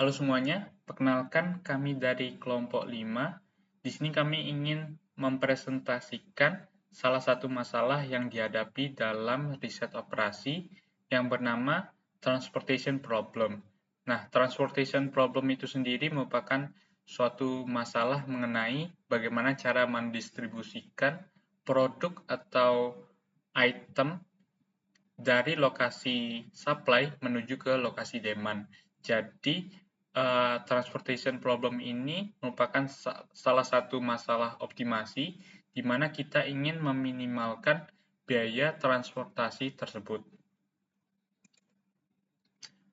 Halo semuanya, perkenalkan kami dari kelompok 5. Di sini kami ingin mempresentasikan salah satu masalah yang dihadapi dalam riset operasi yang bernama transportation problem. Nah, transportation problem itu sendiri merupakan suatu masalah mengenai bagaimana cara mendistribusikan produk atau item dari lokasi supply menuju ke lokasi demand. Jadi, transportation problem ini merupakan salah satu masalah optimasi di mana kita ingin meminimalkan biaya transportasi tersebut.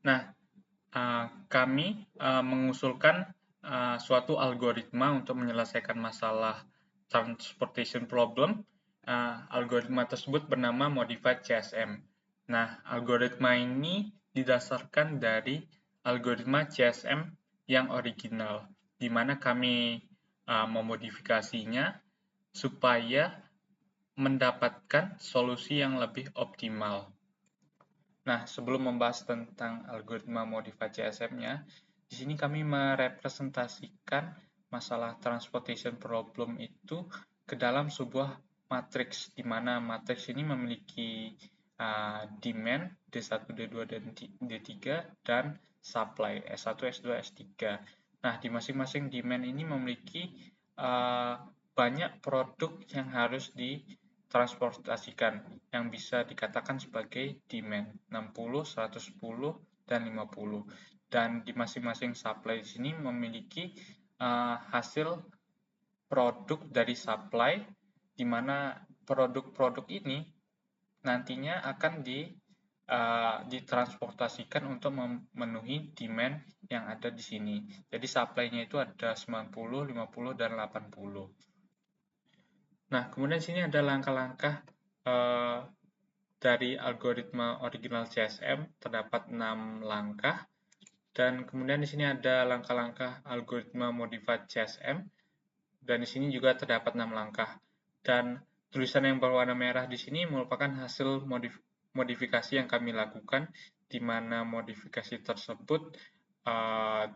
Nah, kami mengusulkan suatu algoritma untuk menyelesaikan masalah transportation problem. Algoritma tersebut bernama Modified CSM. Nah, algoritma ini didasarkan dari algoritma CSM yang original, di mana kami memodifikasinya supaya mendapatkan solusi yang lebih optimal. Nah, sebelum membahas tentang algoritma modified CSM-nya, di sini kami merepresentasikan masalah transportation problem itu ke dalam sebuah matriks, di mana matriks ini memiliki demand D1, D2, dan D3, dan supply S1, S2, S3. Nah, di masing-masing demand ini memiliki banyak produk yang harus ditransportasikan, yang bisa dikatakan sebagai demand 60, 110, dan 50. Dan di masing-masing supply di sini memiliki hasil produk dari supply, di mana produk-produk ini nantinya akan ditransportasikan untuk memenuhi demand yang ada di sini. Jadi supply-nya itu ada 90, 50, dan 80. Nah, kemudian di sini ada langkah-langkah dari algoritma original CSM, terdapat 6 langkah. Dan kemudian di sini ada langkah-langkah algoritma modified CSM, dan di sini juga terdapat 6 langkah. Dan tulisan yang berwarna merah di sini merupakan hasil modifikasi yang kami lakukan, di mana modifikasi tersebut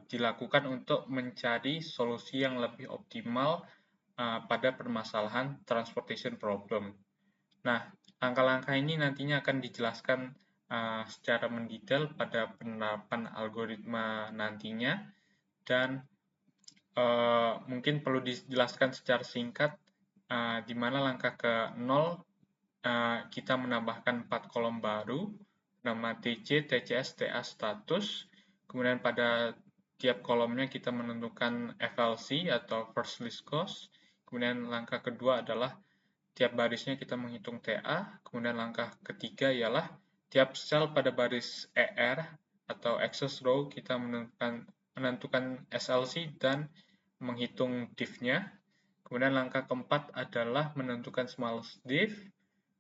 dilakukan untuk mencari solusi yang lebih optimal pada permasalahan transportation problem. Nah, langkah-langkah ini nantinya akan dijelaskan secara mendetail pada penerapan algoritma nantinya, dan mungkin perlu dijelaskan secara singkat, di mana langkah ke-0 kita menambahkan 4 kolom baru, nama TC, TCS, TA, status. Kemudian pada tiap kolomnya kita menentukan FLC atau first list cost. Kemudian langkah kedua adalah tiap barisnya kita menghitung TA. Kemudian langkah ketiga ialah tiap sel pada baris ER atau access row kita menentukan SLC dan menghitung div-nya. Kemudian langkah keempat adalah menentukan smallest div.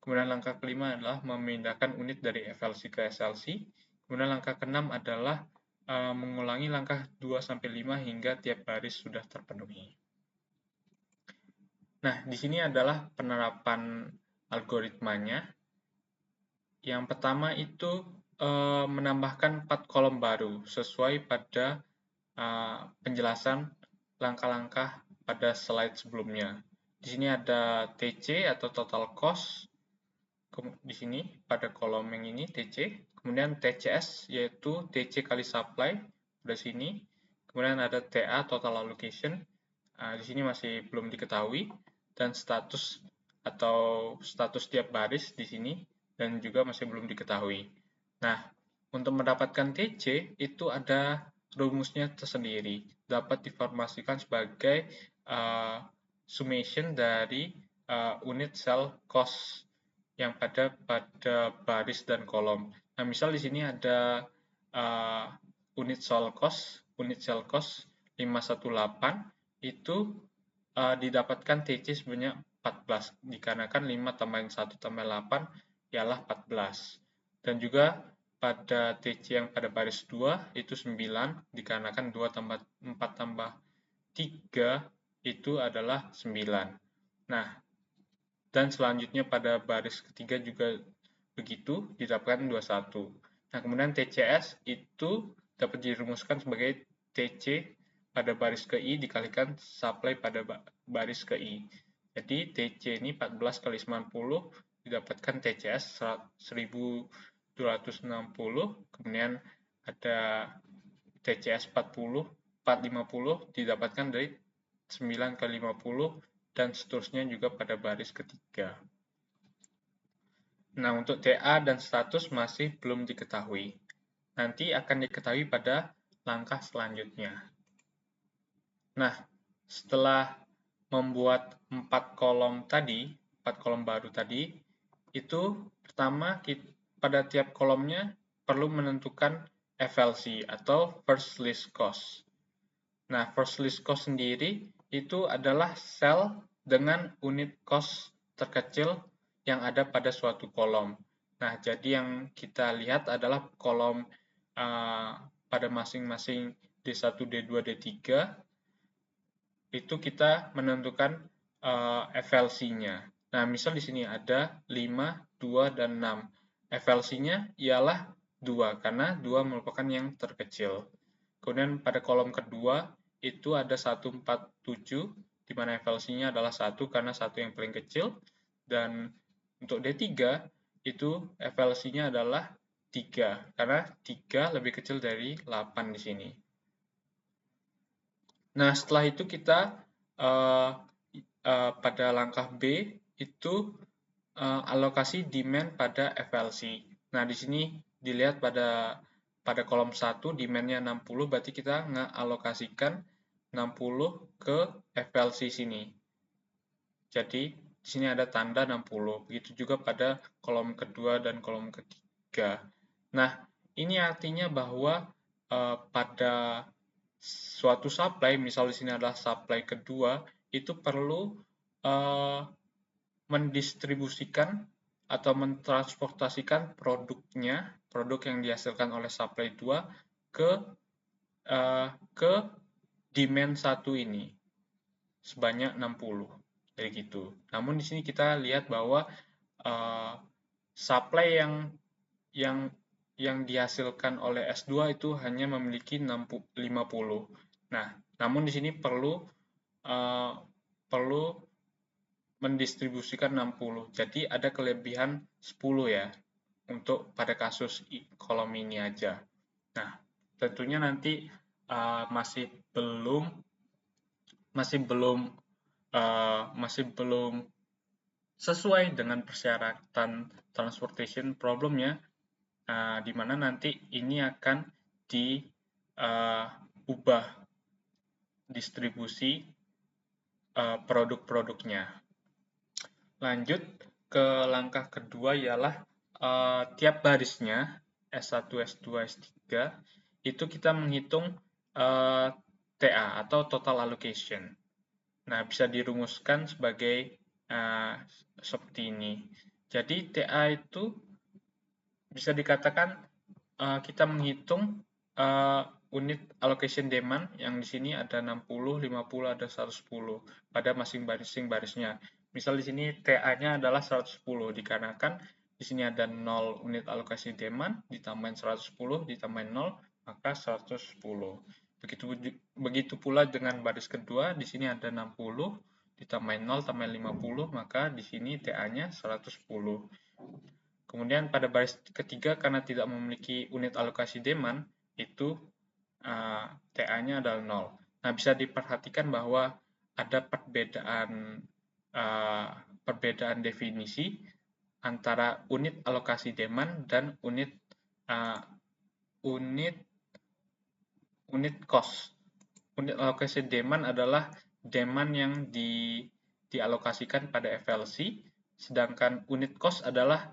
Kemudian langkah kelima adalah memindahkan unit dari FLC ke SLC. Kemudian langkah keenam adalah mengulangi langkah 2-5 hingga tiap baris sudah terpenuhi. Nah, di sini adalah penerapan algoritmanya. Yang pertama itu menambahkan 4 kolom baru sesuai pada penjelasan langkah-langkah pada slide sebelumnya. Di sini ada TC atau total cost. Di sini pada kolom yang ini TC. Kemudian TCS yaitu TC kali supply di sini. Kemudian ada TA total allocation. Di sini masih belum diketahui, dan status atau status tiap baris di sini dan juga masih belum diketahui. Nah, untuk mendapatkan TC itu ada rumusnya tersendiri, dapat diformasikan sebagai summation dari unit cell cost yang pada baris dan kolom. Nah, misal di sini ada unit cell cost 518 itu didapatkan TC sebanyak 14, dikarenakan 5 tambahin 1 tambah 8 ialah 14. Dan juga pada TC yang pada baris 2 itu 9, dikarenakan 2 tambah 4 tambah 3 itu adalah 9. Nah, dan selanjutnya pada baris ketiga juga begitu, didapatkan 21. Nah, kemudian TCS itu dapat dirumuskan sebagai TC pada baris ke I dikalikan supply pada baris ke I. Jadi TC ini 14 kali 90 didapatkan TCS 1260, kemudian ada TCS 450 didapatkan dari 9 kali 50 dan seterusnya juga pada baris ketiga. Nah, untuk TA dan status masih belum diketahui. Nanti akan diketahui pada langkah selanjutnya. Nah, setelah membuat 4 kolom tadi, 4 kolom baru tadi, itu pertama pada tiap kolomnya perlu menentukan FLC atau First List Cost. Nah, First List Cost sendiri itu adalah sel dengan unit cost terkecil yang ada pada suatu kolom. Nah, jadi yang kita lihat adalah kolom pada masing-masing D1, D2, D3 itu kita menentukan FLC-nya. Nah, misal di sini ada 5, 2, dan 6. FLC-nya ialah 2 karena 2 merupakan yang terkecil. Kemudian pada kolom kedua itu ada 147 di mana FLC-nya adalah 1 karena 1 yang paling kecil, dan untuk D3 itu FLC-nya adalah 3 karena 3 lebih kecil dari 8 di sini. Nah, setelah itu kita pada langkah B itu alokasi demand pada FLC. Nah, di sini dilihat pada kolom 1 demand-nya 60, berarti kita ngealokasikan 60 ke FLC sini. Jadi, di sini ada tanda 60. Begitu juga pada kolom kedua dan kolom ketiga. Nah, ini artinya bahwa pada suatu supply, misal di sini adalah supply kedua, itu perlu mendistribusikan atau mentransportasikan produknya, produk yang dihasilkan oleh supply 2 ke demand 1 ini sebanyak 60. Jadi gitu. Namun di sini kita lihat bahwa supply yang dihasilkan oleh S2 itu hanya memiliki 50. Nah, namun di sini perlu mendistribusikan 60. Jadi ada kelebihan 10 ya untuk pada kasus kolom ini aja. Nah, tentunya nanti masih belum sesuai dengan persyaratan transportation problemnya, di mana nanti ini akan diubah distribusi produk-produknya. Lanjut ke langkah kedua ialah tiap barisnya S1, S2, S3 itu kita menghitung TA atau total allocation. Nah, bisa dirumuskan sebagai seperti ini. Jadi TA itu bisa dikatakan kita menghitung unit allocation demand yang di sini ada 60, 50, ada 110 pada masing-masing barisnya. Misal di sini TA-nya adalah 110 dikarenakan di sini ada 0 unit alokasi demand ditambahin 110 ditambahin 0 maka 110. Begitu pula dengan baris kedua, di sini ada 60 ditambahin 0 tambahin 50 maka di sini TA-nya 110. Kemudian pada baris ketiga karena tidak memiliki unit alokasi demand itu TA-nya adalah 0. Nah, bisa diperhatikan bahwa ada perbedaan definisi antara unit alokasi demand dan unit cost. Unit alokasi demand adalah demand yang dialokasikan pada FLC, sedangkan unit cost adalah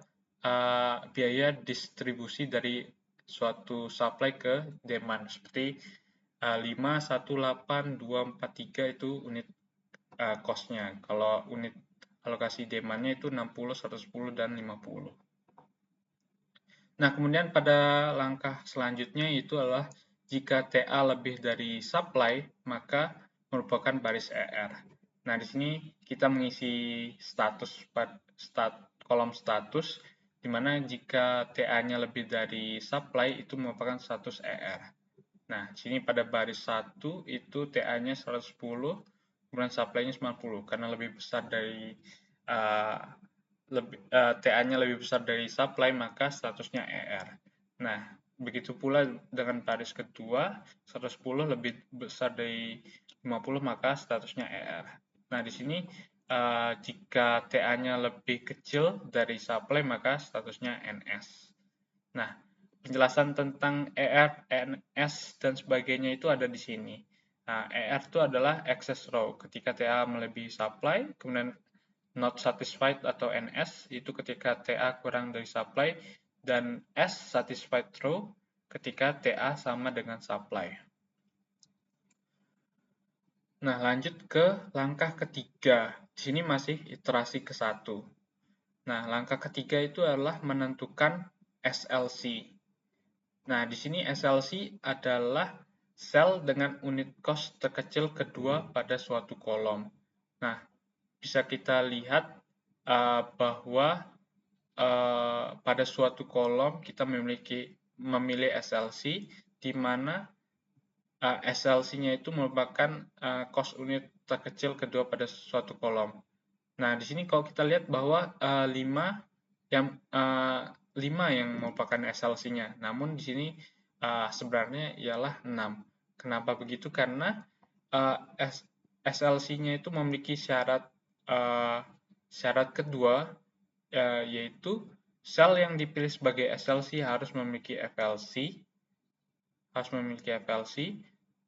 biaya distribusi dari suatu supply ke demand, seperti 5, 1, 8, 2, 4, 3 itu unit cost-nya. Kalau unit alokasi demand-nya itu 60, 110, dan 50. Nah, kemudian pada langkah selanjutnya itu adalah jika TA lebih dari supply, maka merupakan baris ER. Nah, di sini kita mengisi kolom status, di mana jika TA-nya lebih dari supply, itu merupakan status ER. Nah, di sini pada baris 1 itu TA-nya 110, kemudian supply-nya 90. Karena lebih besar dari TA-nya lebih besar dari supply, maka statusnya ER. Nah, begitu pula dengan baris kedua, 110 lebih besar dari 50, maka statusnya ER. Nah, di sini jika TA-nya lebih kecil dari supply, maka statusnya NS. Nah, penjelasan tentang ER, NS, dan sebagainya itu ada di sini. Nah, ER itu adalah excess row. Ketika TA melebihi supply, kemudian not satisfied atau NS itu ketika TA kurang dari supply, dan S satisfied row ketika TA sama dengan supply. Nah, lanjut ke langkah ketiga. Di sini masih iterasi ke-1. Nah, langkah ketiga itu adalah menentukan SLC. Nah, di sini SLC adalah sel dengan unit cost terkecil kedua pada suatu kolom. Nah, bisa kita lihat bahwa pada suatu kolom kita memilih SLC, di mana SLC-nya itu merupakan cost unit terkecil kedua pada suatu kolom. Nah, di sini kalau kita lihat bahwa 5 yang merupakan SLC-nya, namun di sini sebenarnya ialah 6. Kenapa begitu? Karena SLC-nya itu memiliki syarat kedua, yaitu sel yang dipilih sebagai SLC harus memiliki FLC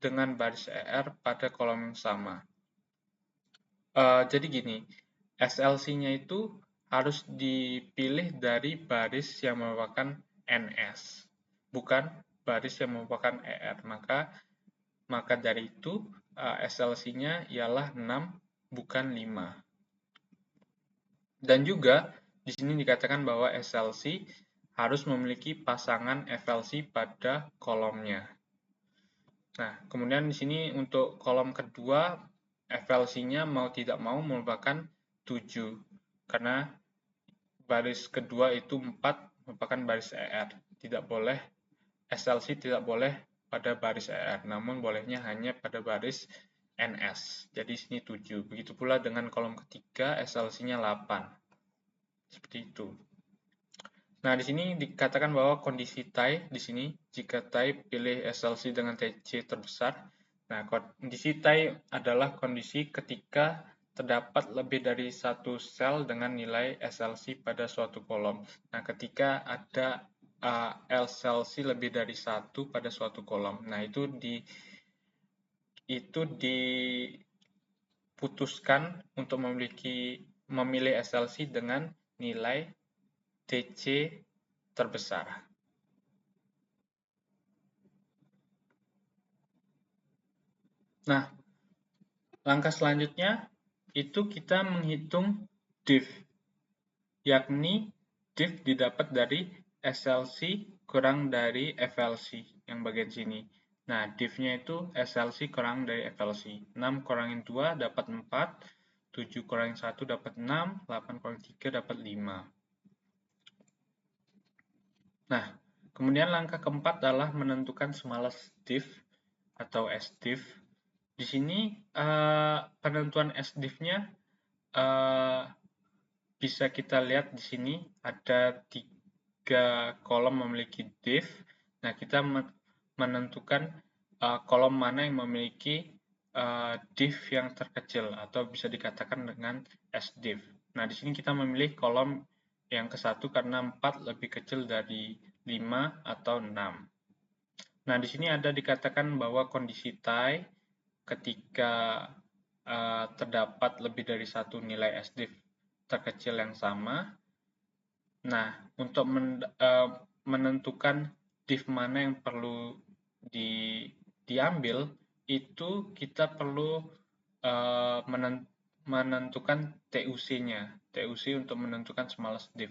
dengan baris ER pada kolom yang sama. Jadi gini, SLC-nya itu harus dipilih dari baris yang merupakan NS, bukan baris yang merupakan ER. Maka dari itu SLC-nya ialah 6, bukan 5. Dan juga di sini dikatakan bahwa SLC harus memiliki pasangan FLC pada kolomnya. Nah, kemudian di sini untuk kolom kedua, FLC-nya mau tidak mau merupakan 7, karena baris kedua itu 4 merupakan baris ER. SLC tidak boleh pada baris ER, namun bolehnya hanya pada baris NS. Jadi sini 7. Begitu pula dengan kolom ketiga, SLC-nya 8. Seperti itu. Nah, di sini dikatakan bahwa kondisi tie di sini jika tie pilih SLC dengan TC terbesar. Nah, kondisi tie adalah kondisi ketika terdapat lebih dari satu sel dengan nilai SLC pada suatu kolom. Nah, ketika ada SLC lebih dari satu pada suatu kolom. Nah, itu diputuskan untuk memilih SLC dengan nilai TC terbesar. Nah, langkah selanjutnya itu kita menghitung div, yakni div didapat dari SLC kurang dari FLC yang bagian sini. Nah, div-nya itu SLC kurang dari FLC. 6 kurangin 2 dapat 4, 7 kurangin 1 dapat 6, 8 kurangin 3 dapat 5. Nah, kemudian langkah keempat adalah menentukan smallest div atau SDiv. Di sini penentuan SDiv-nya bisa kita lihat di sini ada 3 kolom memiliki div. Nah, kita menentukan kolom mana yang memiliki div yang terkecil atau bisa dikatakan dengan SDiv. Nah, di sini kita memilih kolom yang ke-1 karena 4 lebih kecil dari 5 atau 6. Nah, di sini ada dikatakan bahwa kondisi tie ketika terdapat lebih dari satu nilai SDiv terkecil yang sama. Nah, untuk menentukan div mana yang perlu diambil, itu kita perlu menentukan TUC-nya. TUC untuk menentukan smallest div.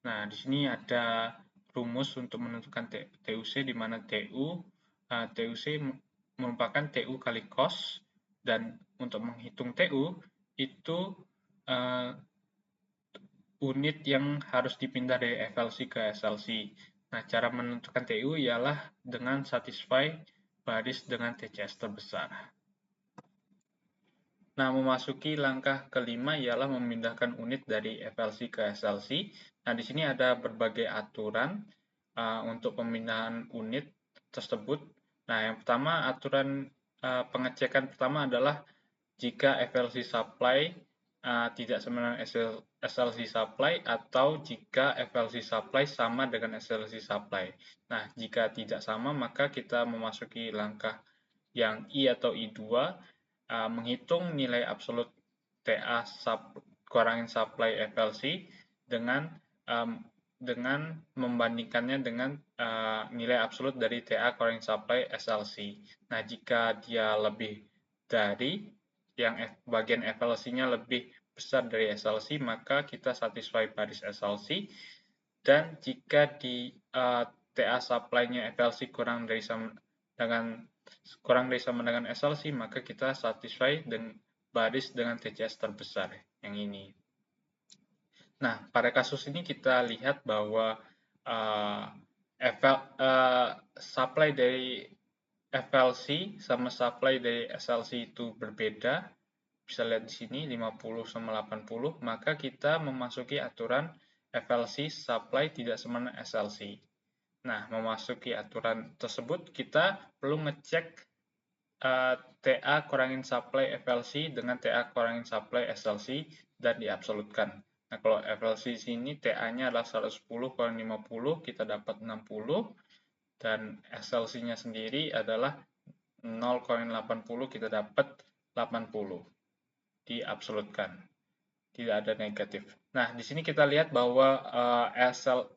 Nah, di sini ada rumus untuk menentukan TUC, di mana TUC merupakan TU kali cos, dan untuk menghitung TU itu unit yang harus dipindah dari FLC ke SLC. Nah, cara menentukan TU ialah dengan satisfy baris dengan TCS terbesar. Nah, memasuki langkah kelima ialah memindahkan unit dari FLC ke SLC. Nah, di sini ada berbagai aturan untuk pemindahan unit tersebut. Nah, yang pertama, aturan pengecekan pertama adalah jika FLC supply tidak sama dengan SLC supply atau jika FLC supply sama dengan SLC supply. Nah, jika tidak sama, maka kita memasuki langkah yang I atau I2, menghitung nilai absolut TA kurangin supply FLC dengan membandingkannya dengan nilai absolut dari TA kurangin supply SLC. Nah, jika dia lebih dari yang bagian FLC-nya lebih besar dari SLC, maka kita satisfy baris SLC. Dan jika di TA supply-nya FLC kurang dari sama dengan SLC, maka kita satisfy dengan baris dengan TCS terbesar yang ini. Nah, pada kasus ini kita lihat bahwa supply dari FLC sama supply dari SLC itu berbeda. Bisa lihat di sini 50 sama 80, maka kita memasuki aturan FLC supply tidak sama dengan SLC. Nah, memasuki aturan tersebut kita perlu ngecek TA kurangin supply FLC dengan TA kurangin supply SLC dan diabsolutkan. Nah, kalau FLC sini TA-nya adalah 110 kurang 50, kita dapat 60, dan SLC-nya sendiri adalah 0 kurang 80, kita dapat 80. Diabsolutkan. Tidak ada negatif. Nah, di sini kita lihat bahwa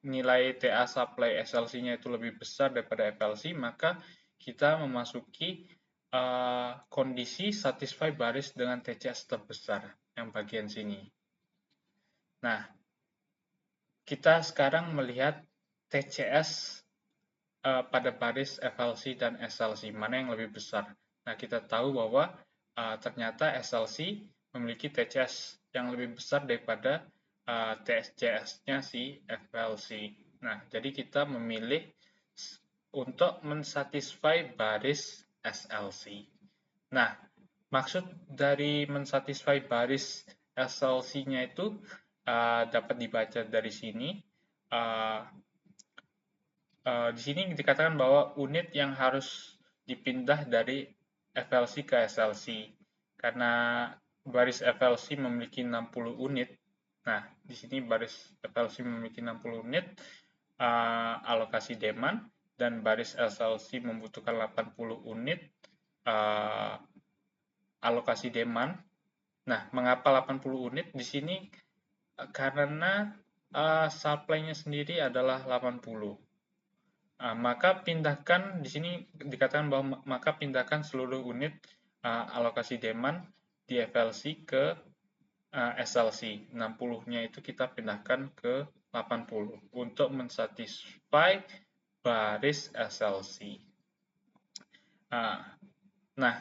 nilai TA supply SLC-nya itu lebih besar daripada FLC, maka kita memasuki kondisi satisfy baris dengan TCS terbesar yang bagian sini. Nah, kita sekarang melihat TCS pada baris FLC dan SLC, mana yang lebih besar. Nah, kita tahu bahwa ternyata SLC memiliki TCS yang lebih besar daripada TCS-nya si FLC. Nah, jadi kita memilih untuk mensatisfy baris SLC. Nah, maksud dari mensatisfy baris SLC-nya itu dapat dibaca dari sini. Di sini dikatakan bahwa unit yang harus dipindah dari FLC ke SLC. Karena baris FLC memiliki 60 unit. Nah, di sini baris FLC memiliki 60 unit alokasi demand, dan baris SLC membutuhkan 80 unit alokasi demand. Nah, mengapa 80 unit? Di sini karena supply-nya sendiri adalah 80. Maka pindahkan, di sini dikatakan bahwa maka pindahkan seluruh unit alokasi demand di FLC ke SLC. 60-nya itu kita pindahkan ke 80 untuk mensatisfy baris SLC. Nah,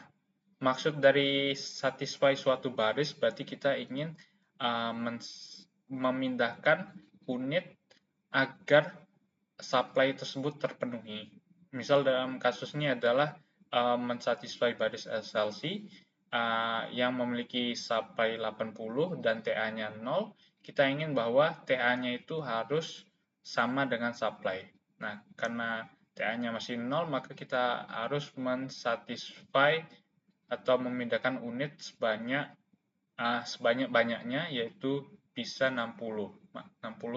maksud dari satisfy suatu baris berarti kita ingin memindahkan unit agar supply tersebut terpenuhi. Misal dalam kasus ini adalah mensatisfy baris SLC yang memiliki supply 80 dan TA-nya 0, kita ingin bahwa TA-nya itu harus sama dengan supply. Nah, karena TA-nya masih 0, maka kita harus mensatisfy atau memindahkan unit sebanyak-banyaknya, yaitu bisa 60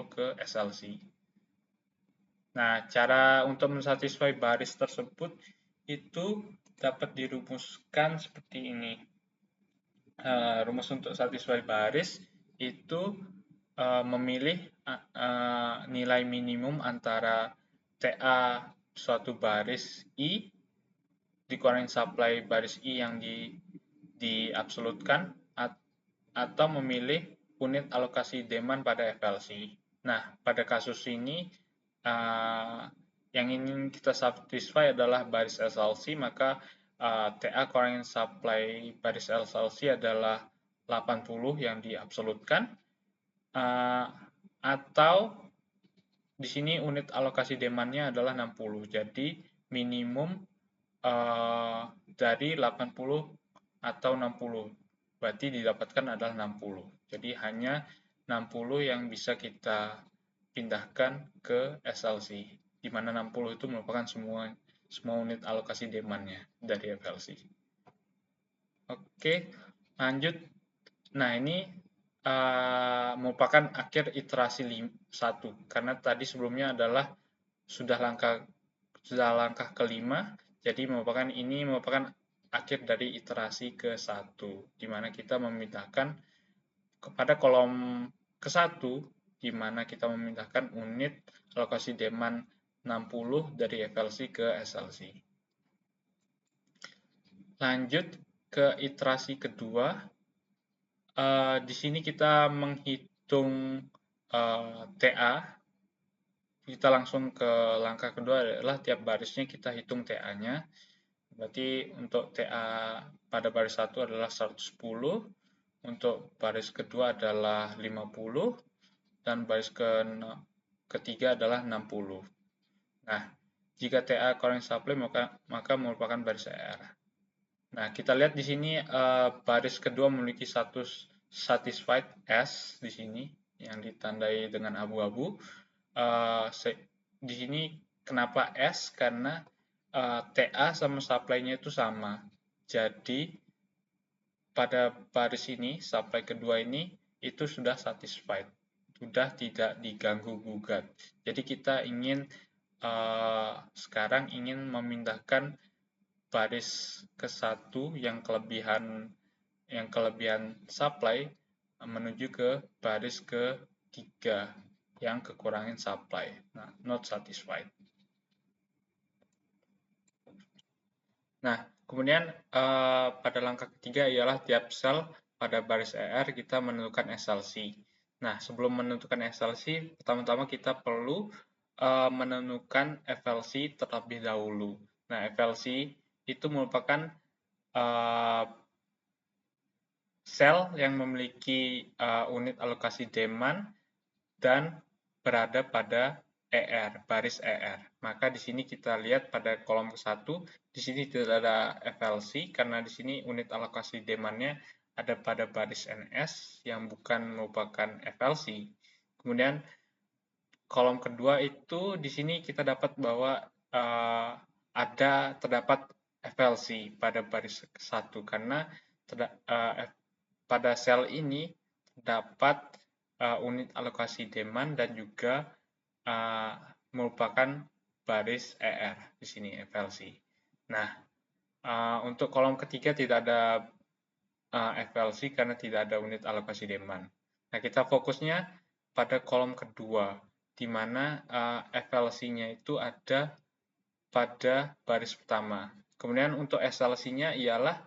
ke SLC. Nah, cara untuk mensatisfy baris tersebut itu dapat dirumuskan seperti ini. Rumus untuk satisfy baris itu memilih nilai minimum antara TA suatu baris I dikurangi supply baris I yang diabsolutkan, atau memilih unit alokasi demand pada FLC. Nah, pada kasus ini yang ingin kita satisfy adalah baris SLC, maka TA kurangin supply baris SLC adalah 80 yang diabsolutkan, atau di sini unit alokasi demand-nya adalah 60. Jadi minimum dari 80 atau 60. Berarti didapatkan adalah 60. Jadi hanya 60 yang bisa kita pindahkan ke SLC, di mana 60 itu merupakan semua unit alokasi demand-nya dari FLC. Oke, lanjut. Nah, ini merupakan akhir iterasi 1, karena tadi sebelumnya adalah sudah langkah kelima, jadi ini merupakan akhir dari iterasi ke-1, di mana kita memindahkan kepada kolom ke-1, di mana kita memindahkan unit alokasi demand 60 dari FLC ke SLC. Lanjut ke iterasi kedua. Di sini kita menghitung TA. Kita langsung ke langkah kedua adalah tiap barisnya kita hitung TA-nya. Berarti untuk TA pada baris 1 adalah 110, untuk baris kedua adalah 50, dan baris ketiga adalah 60. Nah, jika TA current supply maka merupakan baris ER. Nah, kita lihat di sini baris kedua memiliki status satisfied S di sini yang ditandai dengan abu-abu. Di sini kenapa S? Karena TA sama supply-nya itu sama. Jadi pada baris ini, supply kedua ini itu sudah satisfied, sudah tidak diganggu gugat. Jadi kita ingin sekarang ingin memindahkan baris ke-1 yang kelebihan supply menuju ke baris ke-3 yang kekurangan supply. Nah, not satisfied. Nah, kemudian pada langkah ketiga ialah tiap sel pada baris ER kita menentukan SLC. Nah, sebelum menentukan SLC, pertama-tama kita perlu menentukan FLC terlebih dahulu. Nah, FLC itu merupakan sel yang memiliki unit alokasi demand dan berada pada ER, baris ER. Maka di sini kita lihat pada kolom ke-1, di sini tidak ada FLC karena di sini unit alokasi demand-nya ada pada baris NS yang bukan merupakan FLC. Kemudian kolom kedua itu di sini kita dapat bahwa terdapat FLC pada baris 1 karena pada sel ini terdapat unit alokasi demand dan juga merupakan baris ER di sini FLC. Nah, untuk kolom ketiga tidak ada FLC karena tidak ada unit alokasi demand. Nah, kita fokusnya pada kolom kedua, di mana FLC-nya itu ada pada baris pertama. Kemudian untuk SLC-nya ialah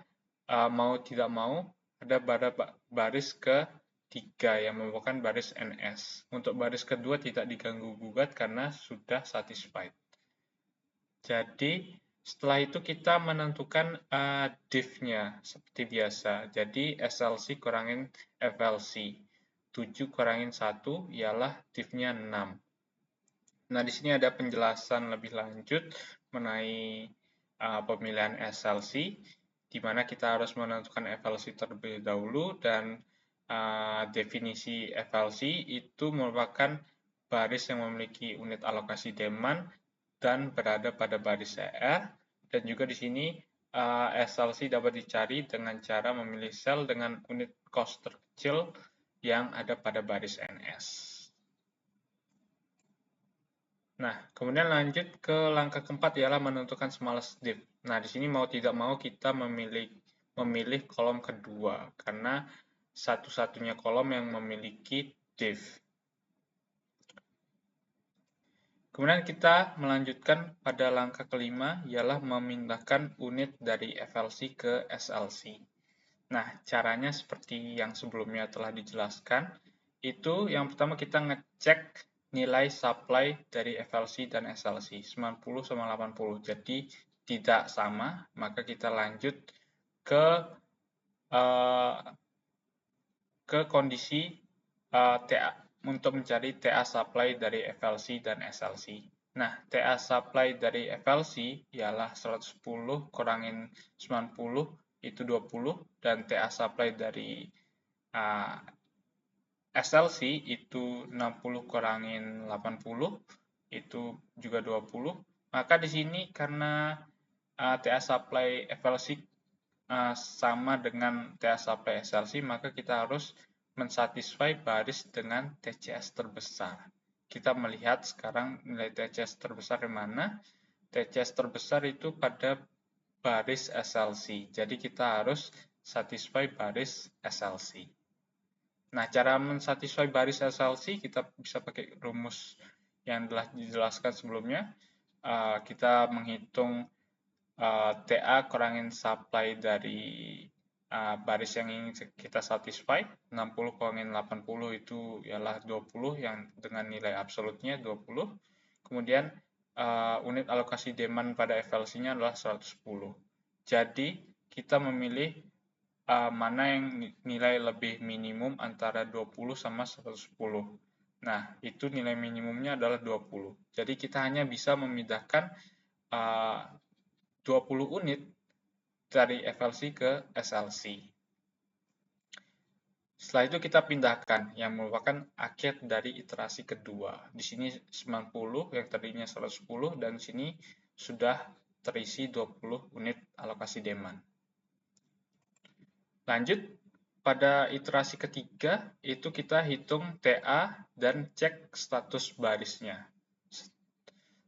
mau tidak mau ada pada baris ke-3 yang merupakan baris NS. Untuk baris kedua tidak diganggu gugat karena sudah satisfied. Jadi setelah itu kita menentukan div-nya seperti biasa. Jadi SLC kurangin FLC. 7 kurangin 1 ialah div-nya 6. Nah, di sini ada penjelasan lebih lanjut mengenai pemilihan SLC, di mana kita harus menentukan FLC terlebih dahulu, dan definisi FLC itu merupakan baris yang memiliki unit alokasi demand dan berada pada baris ER, dan juga di sini SLC dapat dicari dengan cara memilih sel dengan unit cost terkecil yang ada pada baris NS. Nah, kemudian lanjut ke langkah keempat ialah menentukan smallest div. Nah, di sini mau tidak mau kita memilih kolom kedua karena satu-satunya kolom yang memiliki div. Kemudian kita melanjutkan pada langkah kelima ialah memindahkan unit dari FLC ke SLC. Nah, caranya seperti yang sebelumnya telah dijelaskan. Itu yang pertama kita ngecek nilai supply dari FLC dan SLC 90 sama 80. Jadi tidak sama, maka kita lanjut ke kondisi TA. untuk mencari TA supply dari FLC dan SLC. Nah, TA supply dari FLC ialah 110 kurangin 90 itu 20, dan TA supply dari SLC itu 60 kurangin 80 itu juga 20. Maka di sini karena TA supply FLC sama dengan TA supply SLC, maka kita harus mensatisfy baris dengan TCS terbesar. Kita melihat sekarang nilai TCS terbesar di mana. TCS terbesar itu pada baris SLC. Jadi kita harus satisfy baris SLC. Nah, cara mensatisfy baris SLC kita bisa pakai rumus yang telah dijelaskan sebelumnya. Kita menghitung TA kurangin supply dari baris yang ingin kita satisfy. 60 kurangin 80 itu ialah 20 yang dengan nilai absolutnya 20. Kemudian unit alokasi demand pada FLC-nya adalah 110. Jadi kita memilih mana yang nilai lebih minimum antara 20 sama 110. Nah, itu nilai minimumnya adalah 20. Jadi kita hanya bisa memindahkan 20 unit dari FLC ke SLC. Setelah itu kita pindahkan, yang merupakan akhir dari iterasi kedua. Di sini 90, yang tadinya 110, dan di sini sudah terisi 20 unit alokasi demand. Lanjut, pada iterasi ketiga, itu kita hitung TA dan cek status barisnya.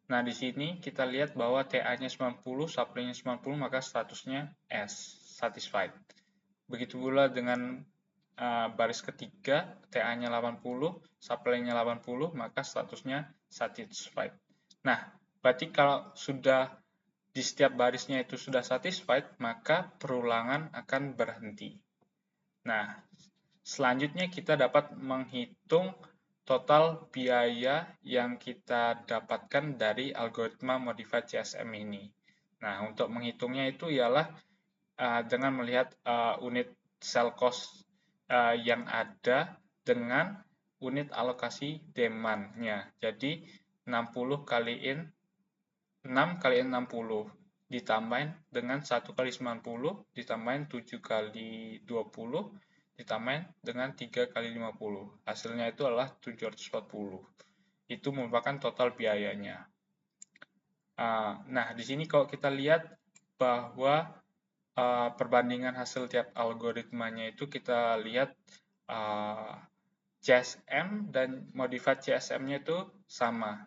Nah, di sini kita lihat bahwa TA-nya 90, supply-nya 90, maka statusnya S, satisfied. Begitu pula dengan baris ketiga, TA-nya 80, supply-nya 80, maka statusnya satisfied. Nah, berarti kalau sudah di setiap barisnya itu sudah satisfied, maka perulangan akan berhenti. Nah, selanjutnya kita dapat menghitung total biaya yang kita dapatkan dari algoritma modified CSM ini. Nah, untuk menghitungnya itu ialah dengan melihat unit cell cost yang ada dengan unit alokasi demand-nya. Jadi 60 kaliin 6 kaliin 60 ditambahin dengan 1 kali 90 ditambahin 7 kali 20 ditambahin dengan 3 kali 50. Hasilnya itu adalah 740. Itu merupakan total biayanya. Nah, di sini kalau kita lihat bahwa perbandingan hasil tiap algoritmanya itu kita lihat CSM dan modified CSM-nya itu sama,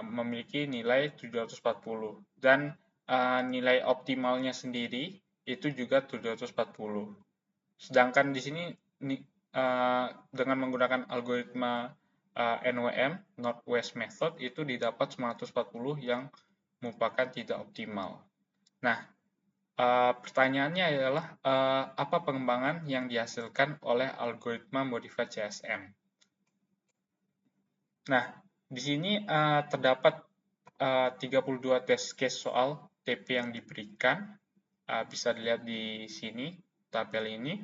memiliki nilai 740, dan nilai optimalnya sendiri itu juga 740. Sedangkan di sini dengan menggunakan algoritma NWM, Northwest Method, itu didapat 940 yang merupakan tidak optimal. Nah, pertanyaannya adalah apa pengembangan yang dihasilkan oleh algoritma modified CSM? Nah, di sini terdapat 32 test case soal TP yang diberikan. Bisa dilihat di sini, tabel ini.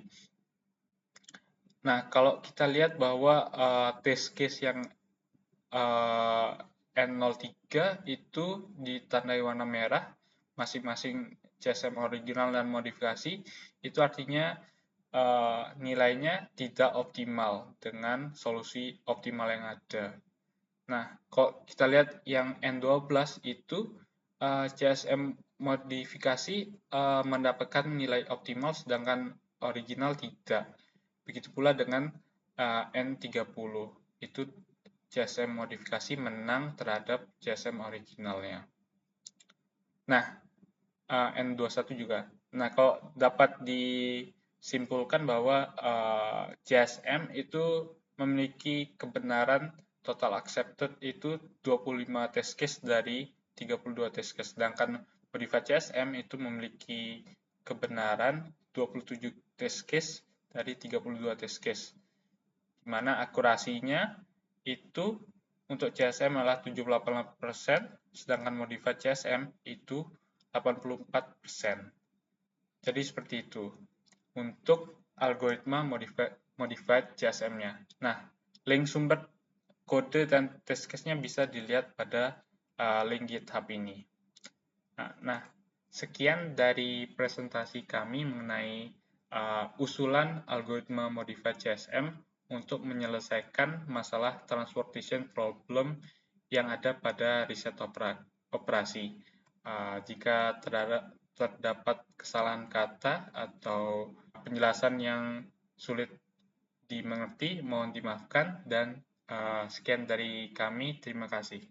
Nah, kalau kita lihat bahwa test case yang N03 itu ditandai warna merah, masing-masing CSM original dan modifikasi, itu artinya nilainya tidak optimal dengan solusi optimal yang ada. Nah, kalau kita lihat yang N12 itu CSM modifikasi mendapatkan nilai optimal sedangkan original tidak. Begitu pula dengan N30. Itu CSM modifikasi menang terhadap CSM originalnya. Nah, N21 juga. Nah, kalau dapat disimpulkan bahwa CSM itu memiliki kebenaran total accepted itu 25 test case dari 32 test case, sedangkan modified CSM itu memiliki kebenaran 27 test case dari 32 test case, di mana akurasinya itu untuk CSM adalah 78%, sedangkan modified CSM itu 84%. Jadi seperti itu untuk algoritma modified Modified CSM-nya. Nah, link sumber kode dan test case-nya bisa dilihat pada link GitHub ini. Nah, sekian dari presentasi kami mengenai usulan algoritma modified CSM untuk menyelesaikan masalah transportation problem yang ada pada riset operasi. Jika terdapat kesalahan kata atau penjelasan yang sulit dimengerti, mohon dimaafkan, dan sekian dari kami. Terima kasih.